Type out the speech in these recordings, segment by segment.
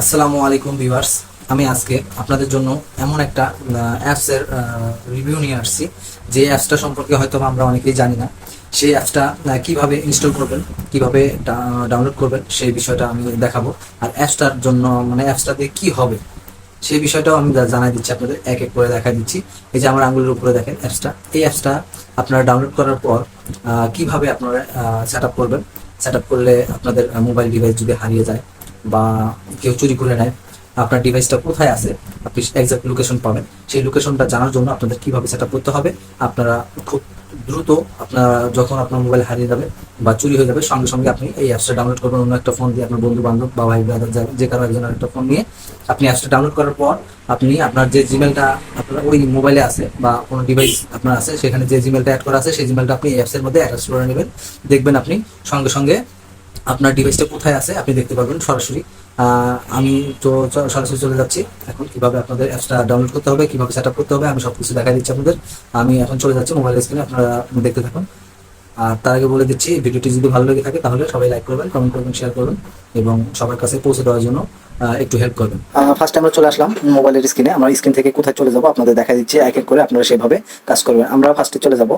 আসসালামু আলাইকুম ভিউয়ার্স। আমি আজকে আপনাদের জন্য এমন একটা অ্যাপসের রিভিউ নিয়ে আসছি যে অ্যাপসটা সম্পর্কে হয়তো আমরা অনেকেই জানি না। সেই অ্যাপসটা কিভাবে ইনস্টল করবেন, কিভাবে ডাউনলোড করবেন সেই বিষয়টা আমি দেখাবো। আর অ্যাপসটার জন্য অ্যাপসটা দিয়ে কী হবে সেই বিষয়টাও আমি জানাই দিচ্ছি, আপনাদের এক এক করে দেখা দিচ্ছি। এই যে আমার আঙুলের উপরে দেখেন অ্যাপসটা, এই অ্যাপসটা আপনারা ডাউনলোড করার পর কিভাবে আপনারা সেট আপ করবেন। সেট আপ করলে আপনাদের মোবাইল ডিভাইস যদি হারিয়ে যায় বা কেউ চুরি করে নেয়, আপনার ডিভাইসটা কোথায় আছে আপনি এক্সাক্ট লোকেশন পাবেন। সেই লোকেশনটা জানার জন্য আপনাদের কিভাবে সেট আপ করতে হবে, আপনারা খুব দ্রুত আপনারা যখন আপনার মোবাইল হারিয়ে যাবে বা চুরি হয়ে যাবে সঙ্গে সঙ্গে আপনি এই অ্যাপসটা ডাউনলোড করবেন। অন্য একটা ফোন দিয়ে আপনার বন্ধু বান্ধব বা ভাই ব্রাদার যে কারো একজনের একটা ফোন নিয়ে আপনি অ্যাপসটা ডাউনলোড করার পর আপনি আপনার যে জিমেলটা আপনার ওই মোবাইলে আছে বা কোনো ডিভাইস আপনার আছে, সেখানে যে জিমেলটা অ্যাড করা আছে সেই জিমেলটা আপনি এই অ্যাপসের মধ্যে অ্যাটাচ করে নেবেন। দেখবেন আপনি সঙ্গে সঙ্গে আপনার ডিভাইসটা কোথায় আছে আপনি দেখতে পারবেন সরাসরি। আমি তো সরাসরি চলে যাচ্ছি এখন কিভাবে আপনাদের অ্যাপসটা ডাউনলোড করতে হবে, কিভাবে সেট আপ করতে হবে আমি সব কিছু দেখা দিচ্ছি আপনাদের। আমি এখন চলে যাচ্ছি মোবাইল স্ক্রিনে, আপনারা দেখতে থাকুন। আর তার আগে বলে দিচ্ছি, ভিডিওটি যদি ভালো লেগে থাকে তাহলে সবাই লাইক করবেন, কমেন্ট করবেন, শেয়ার করবেন এবং সবার কাছে পৌঁছে দেওয়ার জন্য একটু হেল্প করবেন। ফার্স্ট আমরা চলে আসলাম মোবাইলের স্ক্রিনে। আমরা স্ক্রিন থেকে কোথায় চলে যাব আপনাদের দেখা দিচ্ছি, এক এক করে আপনারা সেভাবে কাজ করবেন। আমরা ফার্স্টে চলে যাব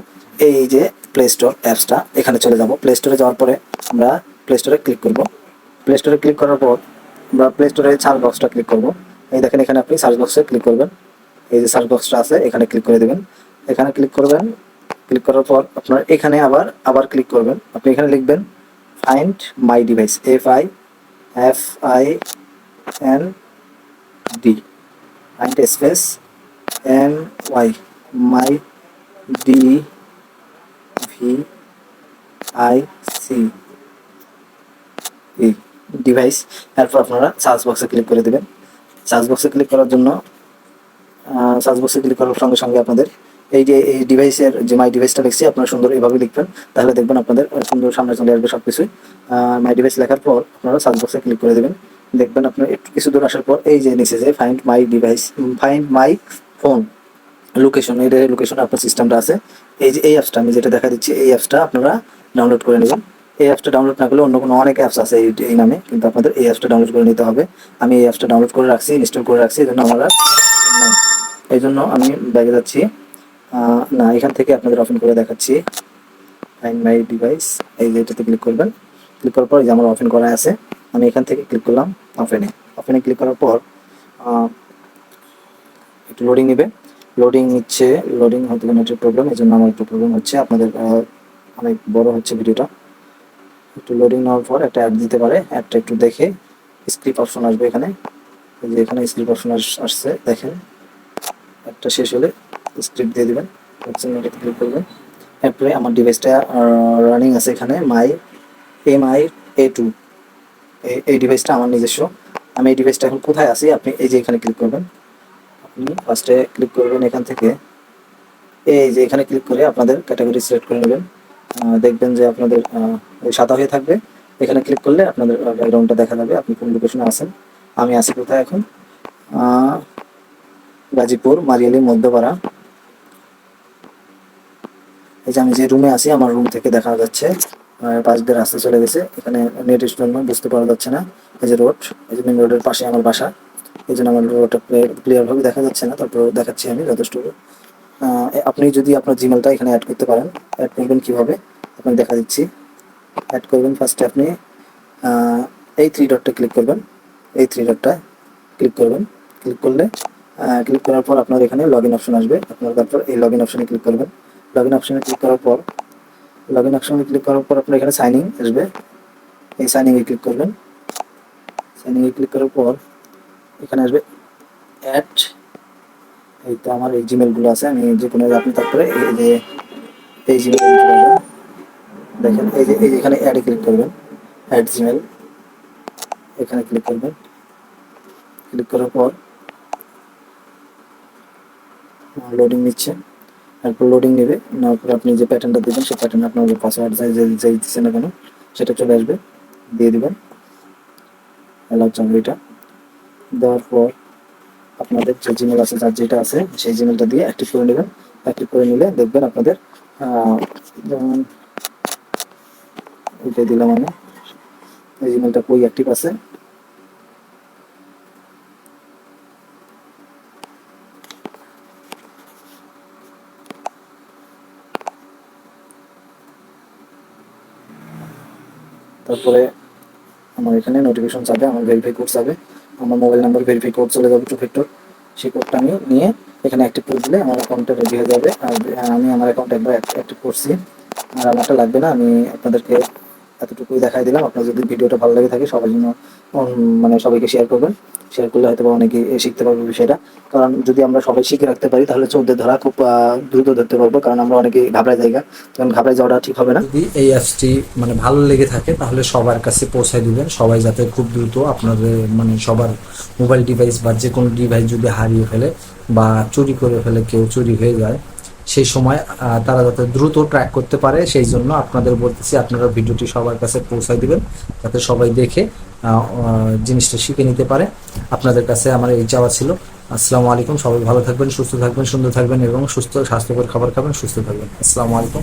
এই যে প্লে স্টোর অ্যাপসটা, এখানে চলে যাব। প্লে স্টোরে যাওয়ার পরে আমরা প্লে স্টোরে ক্লিক করব। প্লে স্টোরে ক্লিক করার পর আমরা প্লে স্টোরে সার্চ বক্সটা ক্লিক করব। এই দেখেন এখানে আপনি সার্চ বক্সে ক্লিক করবেন। এই যে সার্চ বক্সটা আছে এখানে ক্লিক করে দেবেন। এখানে ক্লিক করবেন। ক্লিক করার পর আপনার এখানে আবার আবার ক্লিক করবেন। আপনি এখানে লিখবেন find my device, FIND, find space MY, my DVIC device. তারপর আপনারা সার্চ বক্সে ক্লিক করে দেবেন। সার্চ বক্সে ক্লিক করার জন্য সার্চ বক্সে ক্লিক করার সঙ্গে সঙ্গে আপনাদের এই যে এই ডিভাইসের যে মাই ডিভাইসটা লিখছি আপনারা সুন্দর এভাবে লিখবেন, তাহলে দেখবেন আপনাদের সুন্দর সামনে চলে আসবে সব কিছুই। মাই ডিভাইস লেখার পর আপনারা সার্চ বক্সে ক্লিক করে দেবেন। দেখবেন আপনার একটু কিছু দূর আসার পর এই যে নিচে যে find my device, find my phone location, এই লোকেশনে আপনার সিস্টেমটা আছে। এই যে এই অ্যাপসটা আমি যেটা দেখা দিচ্ছি এই অ্যাপসটা আপনারা ডাউনলোড করে নেবেন। এই অ্যাপসটা ডাউনলোড না করলে অন্য কোনো অনেক অ্যাপস আছে এই নামে, কিন্তু আপনাদের এই অ্যাপসটা ডাউনলোড করে নিতে হবে। আমি এই অ্যাপসটা ডাউনলোড করে রাখছি, ইনস্টল করে রাখছি, এই জন্য আমরা এই জন্য আমি ব্যাগে যাচ্ছি। না, এখান থেকে আপনাদের ওপেন করে দেখাচ্ছি। ফাইন্ড মাই ডিভাইস, এই যে এটাতে ক্লিক করবেন। ক্লিক করার পর যে আমার ওপেন করা আছে, আমি এখান থেকে ক্লিক করলাম ওপেনে। ওপেনে ক্লিক করার পর একটু লোডিং নেবে। লোডিং নিচ্ছে, লোডিং হতে নেটের প্রবলেম, এই জন্য আমার একটু প্রবলেম হচ্ছে। আপনাদের অনেক বড় হচ্ছে ভিডিওটা। একটু লোডিং নেওয়ার পর একটা অ্যাড দিতে পারে, অ্যাডটা একটু দেখে স্ক্রিপ্ট অপশন আসবে এখানে। এই যে এখানে স্ক্রিপ্ট অপশন আসছে দেখেন, একটা শেষ হলে স্ক্রিপ্ট দিয়ে দেবেন। ক্লিক করবেন। এরপরে আমার ডিভাইসটা রানিং আছে এখানে MI A2, এই ডিভাইসটা আমার নিজস্ব। আমি এই ডিভাইসটা এখন কোথায় আছি আপনি এই যে এখানে ক্লিক করবেন। আপনি ফার্স্টে ক্লিক করবেন এখান থেকে, এই যে এখানে ক্লিক করে আপনাদের ক্যাটাগরি সিলেক্ট করে নেবেন। দেখবেন যে আপনাদের সাদা হয়ে থাকবে। এখানে ক্লিক করলে আপনাদের ব্যাকগ্রাউন্ডটা দেখা যাবে আপনি কোন লোকেশনে আছেন। আমি আছি কোথায় এখন, গাজীপুর মারিয়ালি মধ্যপাড়া। এই যে আমি যে রুমে আছি আমার রুম থেকে দেখা যাচ্ছে পাশ দিয়ে রাস্তা চলে গেছে, এখানে নেট জন্য বুঝতে পারা যাচ্ছে না। এই যে রোড, এই যে মেন রোডের পাশে আমার বাসা, এই জন্য আমার রোডটা ক্লিয়ারভাবে দেখা যাচ্ছে না, তারপর দেখাচ্ছি আমি যথেষ্ট। আপনি যদি আপনার জিমেলটা এখানে অ্যাড করতে পারেন, অ্যাড করবেন কীভাবে আপনাকে দেখা দিচ্ছি। অ্যাড করবেন ফার্স্টে আপনি এই থ্রি ডটটা ক্লিক করবেন। এই থ্রি ডটটা ক্লিক করবেন। ক্লিক করলে ক্লিক করার পর আপনার এখানে লগ ইন অপশন আসবে। আপনার তারপর এই লগ ইন অপশনে ক্লিক করবেন। লগ ইন অপশনে ক্লিক করার পর আপনার এখানে সাইন ইন আসবে। এই সাইন ইনে ক্লিক করবেন। সাইন ইনে ক্লিক করার পর এখানে আসবে অ্যাড। এই তো আমার এই জিমেলগুলো আছে, আমি যে কোনো আপনি তারপরে এই যে এই জিমেল দেখেন, এই যে এখানে অ্যাডে ক্লিক করবেন, অ্যাড জিমেল, এখানে ক্লিক করবেন। ক্লিক করার পর লোডিং নিচ্ছে। তারপর লোডিং নেবে, নেওয়ার পর আপনি যে প্যাটার্নটা দেবেন সেই প্যাটার্ন আপনার যে পাসওয়ার্ড যাই দিচ্ছেন না কেন সেটা চলে আসবে, দিয়ে দেবেন। অ্যালাউ চাকরিটা দেওয়ার পর আপনাদের যে জিমেল আছে যার যেটা আছে সেই জিমেলটা দিয়ে অ্যাক্টিভ করে নেবেন। অ্যাক্টিভ করে নিলে দেখবেন আপনাদের যেমন ওইটাই দিলাম আমি, এই জিমেলটা কই অ্যাক্টিভ আছে তারপরে আমার এখানে নোটিফিকেশন যাবে, আমার ভেরিফাই কোড যাবে, আমার মোবাইল নাম্বার ভেরিফাই কোড চলে যাবে টু ফ্যাক্টর। সেই কোডটা আমি নিয়ে এখানে অ্যাক্টিভ করে দিলে আমার অ্যাকাউন্টটা রেডি হয়ে যাবে। আর আমি আমার অ্যাকাউন্ট একবার অ্যাক্টিভ করছি, আর আমারটা লাগবে না। আমি আপনাদেরকে এতটুকুই দেখাই দিলাম। আপনার যদি ভিডিওটা ভালো লেগে থাকে সবার জন্য মানে সবাইকে শেয়ার করবেন। শেয়ার করলে হয়তো বা অনেকে শিখতে পারবে বিষয়টা। কারণ যদি আমরা সবাই শিখে রাখতে পারি তাহলে চোরদের ধরা খুব দ্রুত ধরতে পারবো, কারণ আমরা অনেকে ঘাবড়ায় জায়গা, তখন ঘাবড়ায় যাওয়াটা ঠিক হবে না। যদি এই অ্যাপসটি মানে ভালো লেগে থাকে তাহলে সবার কাছে পৌঁছায় দিবেন, সবাই যাতে খুব দ্রুত আপনাদের মানে সবার মোবাইল ডিভাইস বা যে কোনো ডিভাইস যদি হারিয়ে ফেলে বা চুরি করে ফেলে, কেউ চুরি হয়ে যায়, সেই সময় তারা যাতে দ্রুত ট্র্যাক করতে পারে, সেই জন্য আপনাদের বলতেছি আপনারা ভিডিওটি সবার কাছে পৌঁছায় দিবেন, যাতে সবাই দেখে জিনিসটা শিখে নিতে পারে। আপনাদের কাছে আমার এই চাওয়া ছিল। আসসালামু আলাইকুম, সবাই ভালো থাকবেন, সুস্থ থাকবেন, সুন্দর থাকবেন এবং সুস্থ স্বাস্থ্যকর খাবার খাবেন, সুস্থ থাকবেন। আসসালামু আলাইকুম।